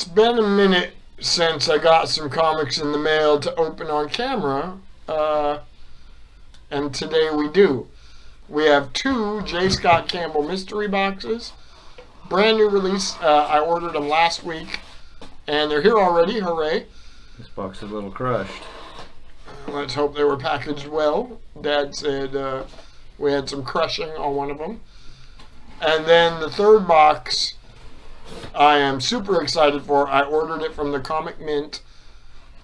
It's been a minute since I got some comics in the mail to open on camera, and today we do. We have two J. Scott Campbell mystery boxes, brand new release. I ordered them last week, and they're here already. Hooray! This box is a little crushed. Let's hope they were packaged well. Dad said we had some crushing on one of them. And then the third box I am super excited for. I ordered it from the Comic Mint.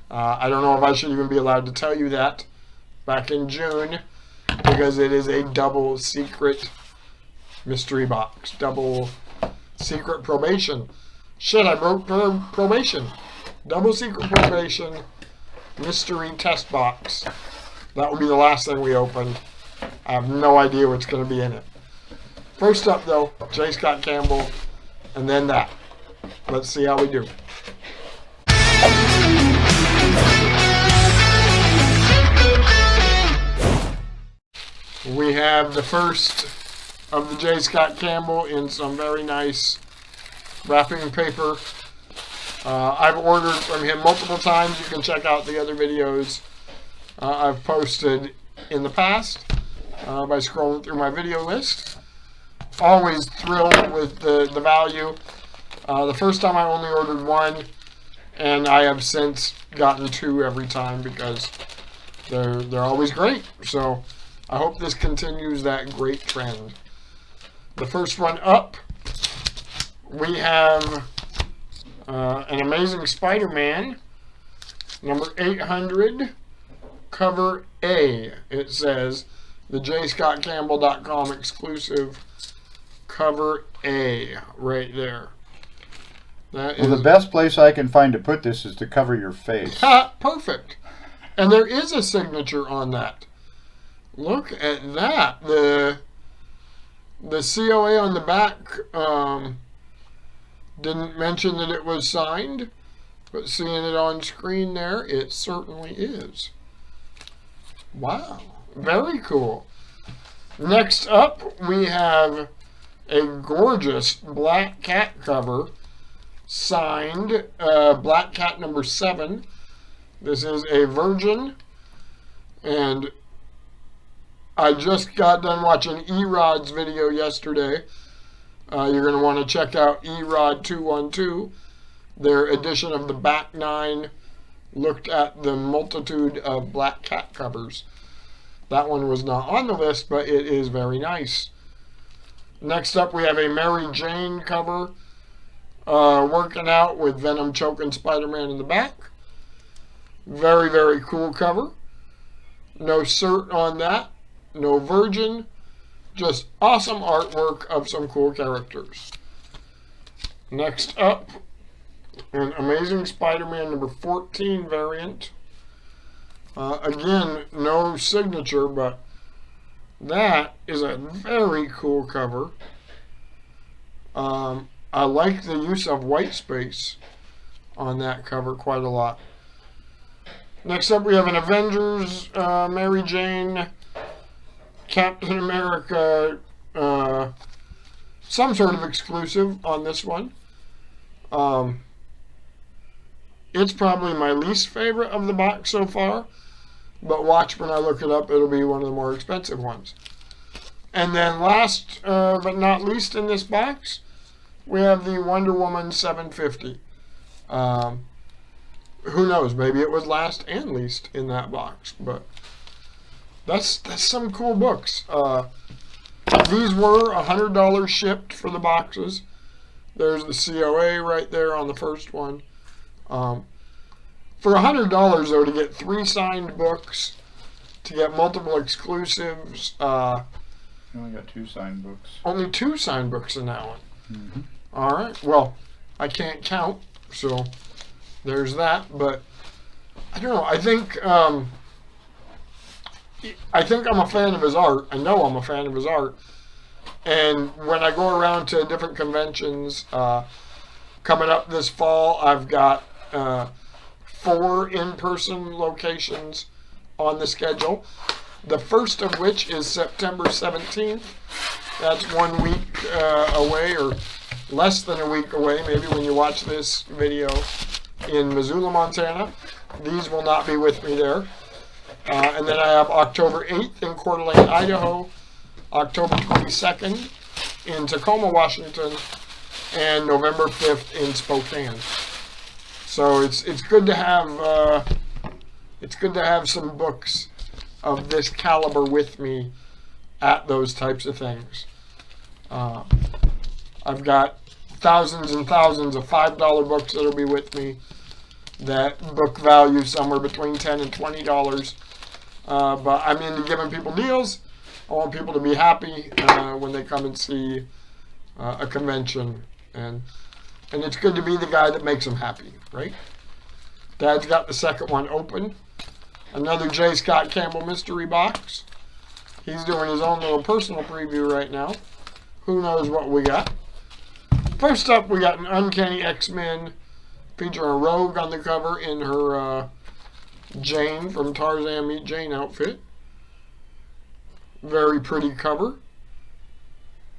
I don't know if I should even be allowed to tell you that. Back in June, because it is a double secret mystery box. Double secret probation. Shit, I broke probation. Double secret probation mystery test box. That will be the last thing we open. I have no idea what's going to be in it. First up, though, J. Scott Campbell, and then that. Let's see how we do. We have the first of the J. Scott Campbell in some very nice wrapping paper. I've ordered from him multiple times. You can check out the other videos I've posted in the past by scrolling through my video list. Always thrilled with the value. The first time I only ordered one, and I have since gotten two every time because they're always great. So I hope this continues that great trend. The first one up, we have an Amazing Spider-Man, number 800, cover A. It says the jscottcampbell.com exclusive cover A right there. That well, the best place I can find to put this is to cover your face. Perfect. And there is a signature on that. Look at that. The COA on the back didn't mention that it was signed, but seeing it on screen there, it certainly is. Wow. Very cool. Next up, we have a gorgeous Black Cat cover, signed Black Cat number 7. This is a Virgin, and I just got done watching E-Rod's video yesterday. You're going to want to check out E-Rod 212. Their edition of the Back 9 looked at the multitude of Black Cat covers. That one was not on the list, but it is very nice. Next up, we have a Mary Jane cover, working out with Venom choking Spider-Man in the back. Very, very cool cover. No cert on that. No Virgin. Just awesome artwork of some cool characters. Next up, an Amazing Spider-Man number 14 variant. Again, no signature, but that is a very cool cover. I like the use of white space on that cover quite a lot. Next up, we have an Avengers, Mary Jane, Captain America, some sort of exclusive on this one. It's probably my least favorite of the box so far, but watch when I look it up, it'll be one of the more expensive ones. And then last but not least in this box, we have the Wonder Woman 750. Who knows, maybe it was last and least in that box, but that's some cool books. These were $100 shipped for the boxes. There's the COA right there on the first one. For $100 though, to get 3 signed books, to get multiple exclusives. You only got 2 signed books. Only 2 signed books in that one. Mm-hmm. All right. Well, I can't count, so there's that. But I don't know. I think I'm a fan of his art. I know I'm a fan of his art. And when I go around to different conventions, coming up this fall, I've got 4 in-person locations on the schedule. The first of which is September 17th. That's 1 week away, or less than a week away, maybe when you watch this video, in Missoula, Montana. These will not be with me there. And then I have October 8th in Coeur d'Alene, Idaho, October 22nd in Tacoma, Washington, and November 5th in Spokane. So it's good to have some books of this caliber with me at those types of things. I've got thousands and thousands of $5 books that'll be with me that book value somewhere between $10 and $20. But I'm into giving people deals. I want people to be happy when they come and see a convention. And it's good to be the guy that makes them happy, right? Dad's got the second one open. Another J. Scott Campbell mystery box. He's doing his own little personal preview right now. Who knows what we got? First up, we got an Uncanny X-Men featuring Rogue on the cover in her Jane from Tarzan Meet Jane outfit. Very pretty cover.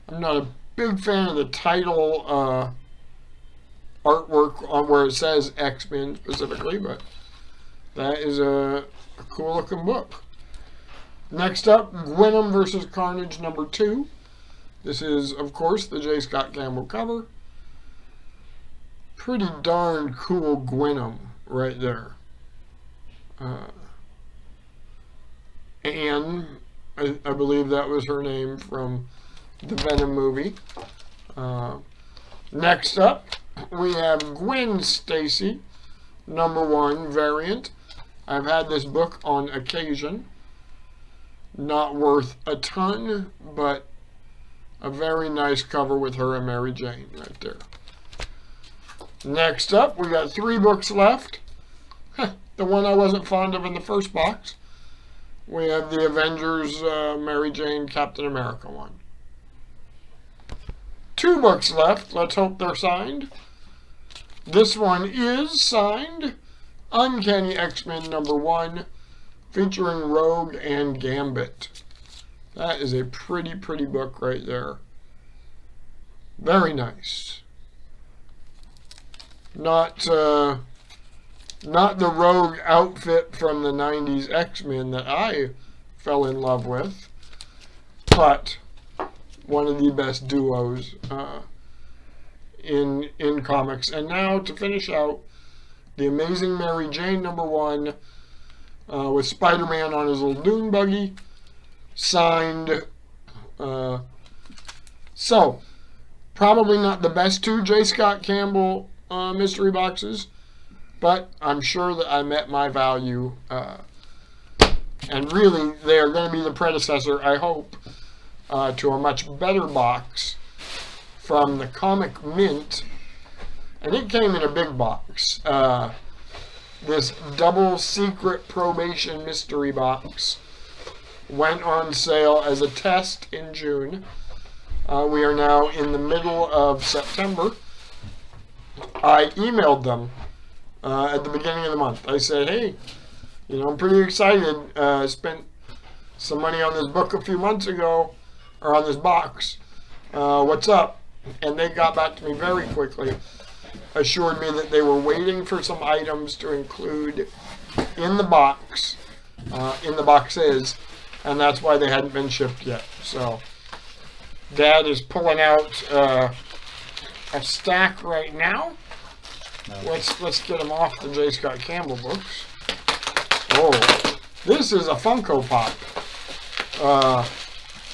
I'm not a big fan of the title artwork on where it says X-Men specifically, but that is a cool looking book. Next up, Wenham versus Carnage #2. This is, of course, the J. Scott Campbell cover. Pretty darn cool Wenham right there. Anne, I believe that was her name from the Venom movie. Next up, we have Gwen Stacy, #1 variant. I've had this book on occasion. Not worth a ton, but a very nice cover with her and Mary Jane right there. Next up, we got 3 books left. The one I wasn't fond of in the first box. We have the Avengers, Mary Jane, Captain America one. 2 books left. Let's hope they're signed. This one is signed. Uncanny X-Men #1, featuring Rogue and Gambit. That is a pretty book right there. Very nice. Not the Rogue outfit from the 90s X-Men that I fell in love with, but one of the best duos in comics. And now to finish out, the Amazing Mary Jane #1 with Spider-Man on his little dune buggy, signed. So, probably not the best 2 J. Scott Campbell mystery boxes, but I'm sure that I met my value. And really, they are going to be the predecessor, I hope, to a much better box from the Comic Mint. And it came in a big box. This double secret probation mystery box went on sale as a test in June. We are now in the middle of September. I emailed them at the beginning of the month. I said, hey, I'm pretty excited. Spent some money on this book a few months ago, or on this box. What's up? And they got back to me very quickly, assured me that they were waiting for some items to include in the box, in the boxes, and that's why they hadn't been shipped yet. So, Dad is pulling out a stack right now. Let's get them off the J. Scott Campbell books. Oh, this is a Funko Pop.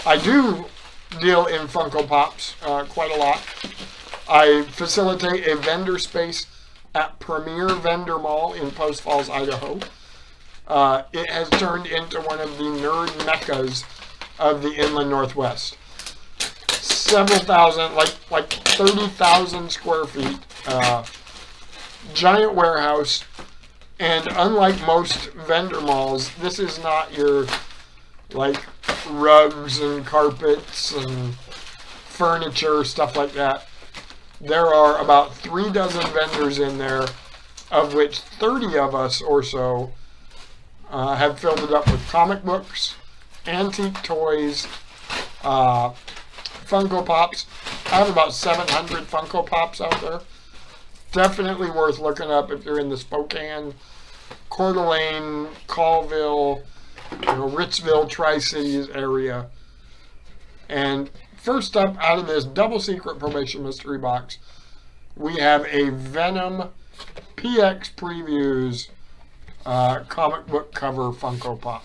I do deal in Funko Pops quite a lot. I facilitate a vendor space at Premier Vendor Mall in Post Falls, Idaho. It has turned into one of the nerd meccas of the Inland Northwest. Several thousand, like 30,000 square feet. Giant warehouse. And unlike most vendor malls, this is not your, rugs and carpets and furniture, stuff like that. There are about 3 dozen vendors in there, of which 30 of us or so have filled it up with comic books, antique toys, Funko Pops, I have about 700 Funko Pops out there. Definitely worth looking up if you're in the Spokane, Coeur d'Alene, Colville, Ritzville, Tri-Cities area. And first up out of this double secret probation mystery box, we have a Venom PX Previews comic book cover Funko Pop.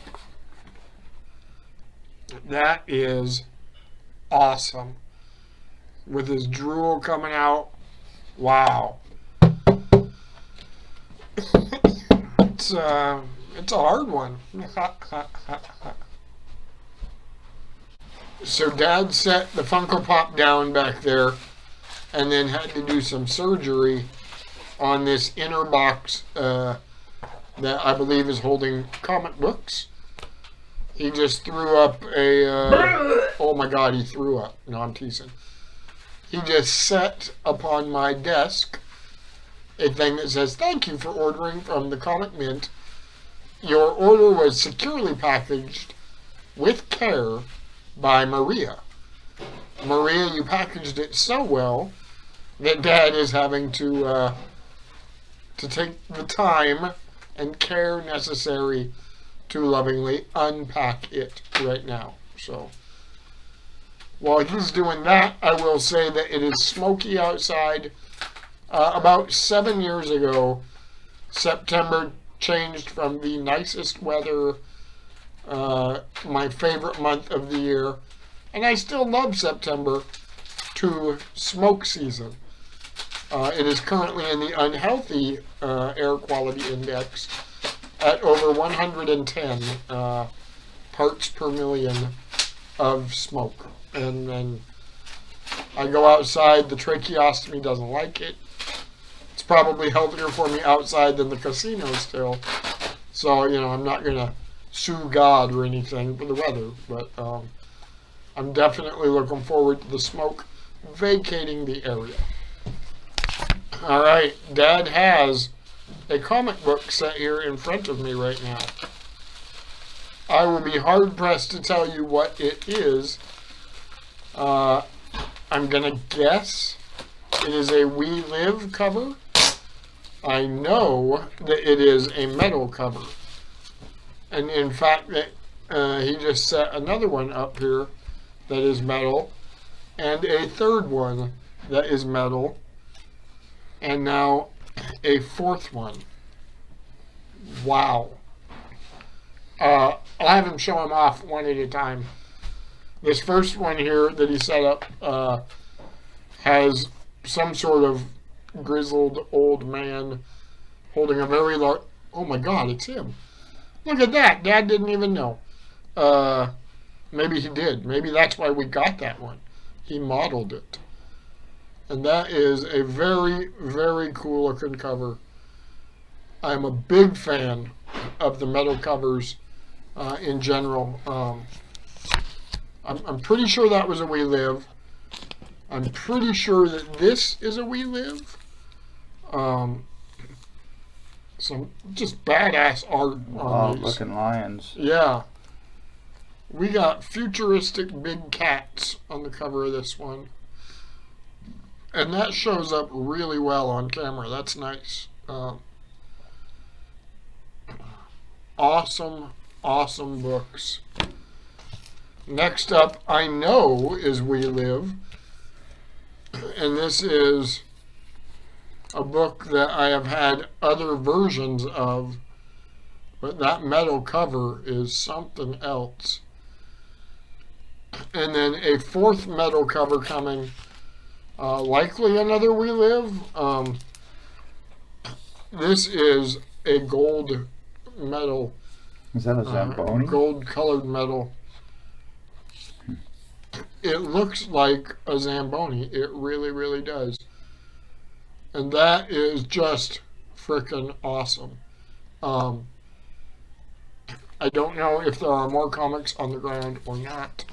That is awesome. With his drool coming out. Wow. It's a hard one. So Dad set the Funko Pop down back there and then had to do some surgery on this inner box that I believe is holding comic books. He just threw up oh my God, he threw up. No, I'm teasing. He just set upon my desk a thing that says, "Thank you for ordering from the Comic Mint. Your order was securely packaged with care by Maria." Maria, you packaged it so well that Dad is having to take the time and care necessary to lovingly unpack it right now. So while he's doing that, I will say that it is smoky outside. About 7 years ago, September changed from the nicest weather, my favorite month of the year, and I still love September, to smoke season. It is currently in the unhealthy air quality index at over 110 parts per million of smoke. And then I go outside, the tracheostomy doesn't like it. It's probably healthier for me outside than the casino still. So, I'm not going to sue God or anything for the weather, but I'm definitely looking forward to the smoke vacating the area. All right, Dad has a comic book set here in front of me right now. I will be hard-pressed to tell you what it is. I'm going to guess it is a We Live cover. I know that it is a metal cover. And in fact, he just set another one up here that is metal, and a third one that is metal, and now a fourth one. Wow. I'll have him show them off one at a time. This first one here that he set up has some sort of grizzled old man holding a very large... Oh my God, it's him. Look at that. Dad didn't even know. Maybe he did. Maybe that's why we got that one. He modeled it. And that is a very, very cool looking cover. I'm a big fan of the metal covers in general. I'm pretty sure that was a We Live. I'm pretty sure that this is a We Live. Some just badass art on these. Looking lions. Yeah. We got futuristic big cats on the cover of this one. And that shows up really well on camera. That's nice. Awesome, awesome books. Next up, I know, is We Live. And this is a book that I have had other versions of, but that metal cover is something else. And then a fourth metal cover coming, likely another We Live. This is a gold metal. Is that a Zamboni? Gold colored metal. It looks like a Zamboni. It really, really does. And that is just freaking awesome. I don't know if there are more comics on the ground or not.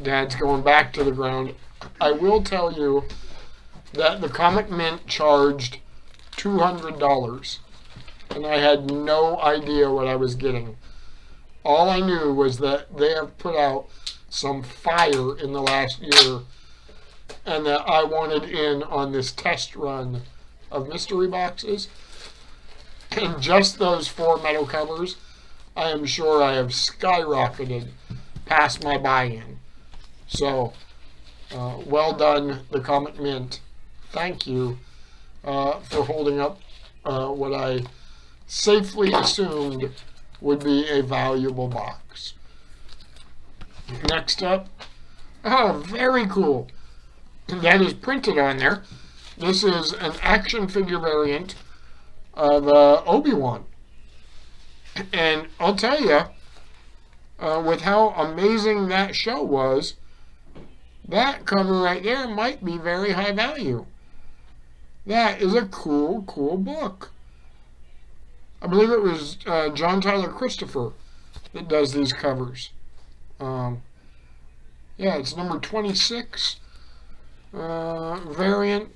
Dad's going back to the ground. I will tell you that the Comic Mint charged $200, and I had no idea what I was getting. All I knew was that they have put out some fire in the last year and that I wanted in on this test run of mystery boxes. And just those 4 metal covers, I am sure I have skyrocketed past my buy-in. So, well done, the Comic Mint. Thank you for holding up what I safely assumed would be a valuable box. Next up, oh, very cool. That is printed on there. This is an action figure variant of Obi-Wan. And I'll tell you, with how amazing that show was, that cover right there might be very high value. That is a cool, cool book. I believe it was John Tyler Christopher that does these covers. Yeah, it's number 26 variant.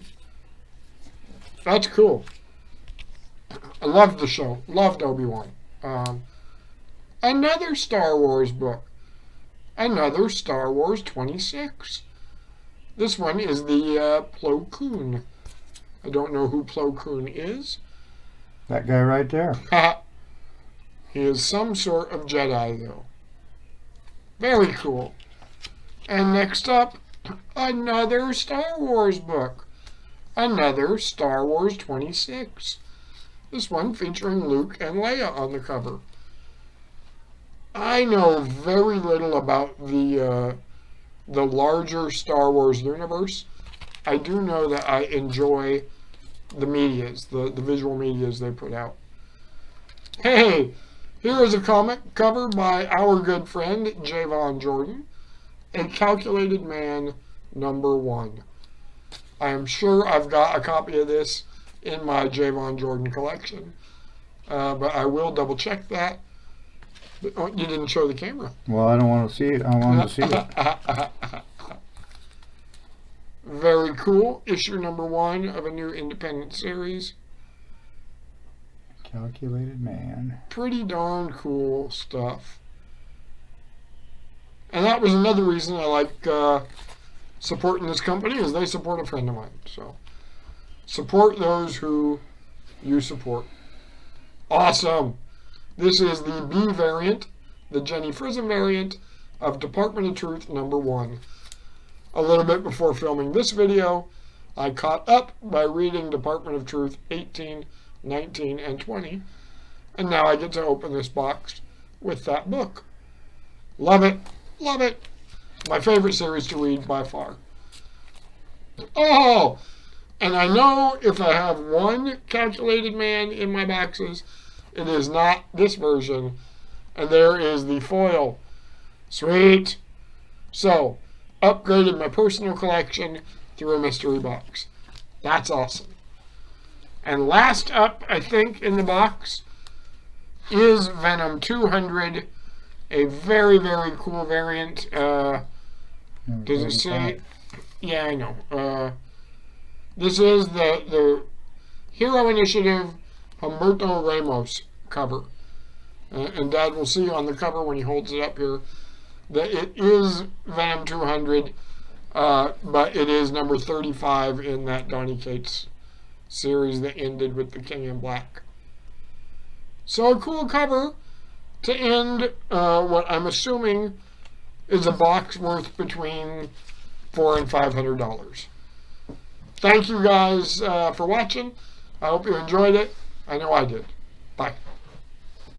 That's cool. I loved the show. Loved Obi-Wan. Another Star Wars book. Another Star Wars 26. This one is the Plo Koon. I don't know who Plo Koon is. That guy right there. He is some sort of Jedi, though. Very cool. And next up, another Star Wars book. Another Star Wars 26. This one featuring Luke and Leia on the cover. I know very little about the larger Star Wars universe. I do know that I enjoy the medias, the visual medias they put out. Hey, here is a comic cover by our good friend Javon Jordan, A Calculated Man #1. I am sure I've got a copy of this in my Javon Jordan collection, but I will double check that. Oh, you didn't show the camera. Well, I don't want to see it. I want to see it. Very cool. Issue #1 of a new independent series. Calculated Man. Pretty darn cool stuff. And that was another reason I like supporting this company, is they support a friend of mine. So support those who you support. Awesome. This is the B variant, the Jenny Frison variant of Department of Truth #1. A little bit before filming this video, I caught up by reading Department of Truth 18, 19, and 20, and now I get to open this box with that book. Love it. Love it. My favorite series to read by far. Oh! And I know if I have one Calculated Man in my boxes, it is not this version. And there is the foil. Sweet. So, upgraded my personal collection through a mystery box. That's awesome. And last up, I think, in the box is Venom 200. A very, very cool variant. Does it say? Yeah, I know. This is the Hero Initiative Humberto Ramos cover. And Dad will see on the cover when he holds it up here that it is Venom 200, but it is number 35 in that Donny Cates series that ended with the King in Black. So a cool cover to end what I'm assuming is a box worth between $400 and $500. Thank you guys for watching. I hope you enjoyed it. I know I did. Bye.